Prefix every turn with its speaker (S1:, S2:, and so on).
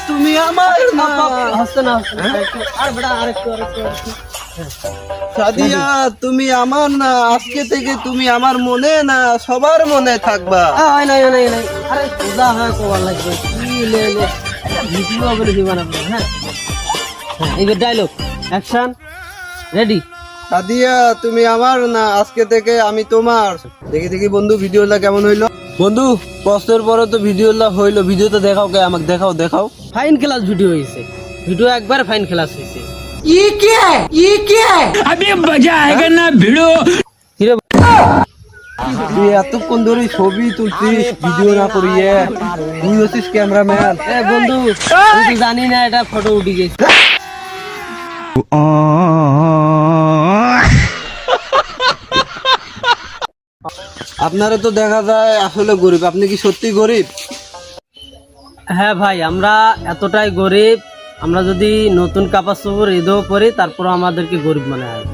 S1: তুমি আমার না।
S2: হাসতে না আর বেটা আরেকটু
S1: সাদিয়া তুমি আমার না, আজকে থেকে তুমি আমার মনে না সবার মনে থাকবা।
S2: নাই আরে সোজা হয় কোয়াল লাগবে কি লে ভিডিও বলে দিবান আপনি। হ্যাঁ এইবার ডায়লগ অ্যাকশন রেডি।
S1: সাদিয়া তুমি আমার না, আজকে থেকে আমি তোমার। দেখি দেখি বন্ধু ভিডিওটা কেমন হইলো। বন্ধু কষ্টের পরে তো ভিডিওটা হইলো, ভিডিওটা দেখাও কে আমাকে, দেখাও।
S2: ফাইন ক্লাস ভিডিও হয়েছে, ভিডিও একবার ফাইন ক্লাস হয়েছে।
S3: अभी मजा आएगा ना भिड़ो।
S1: তুই এতক্ষণ ধরে ছবি তুলছিস ভিডিও না করিয়ে, তুই হচ্ছিস ক্যামেরাম্যান।
S2: বন্ধু আমি তো জানি না এটা ফটো উঠে গেছে।
S1: আপনারা তো দেখা যায় আসলে গরিব, আপনি কি সত্যি গরিব?
S2: হ্যাঁ ভাই আমরা এতটাই গরিব, আমরা যদি নতুন কাপড় চোপড় ঈদও পরি তারপর আমাদেরকে গরিব মনে হয়।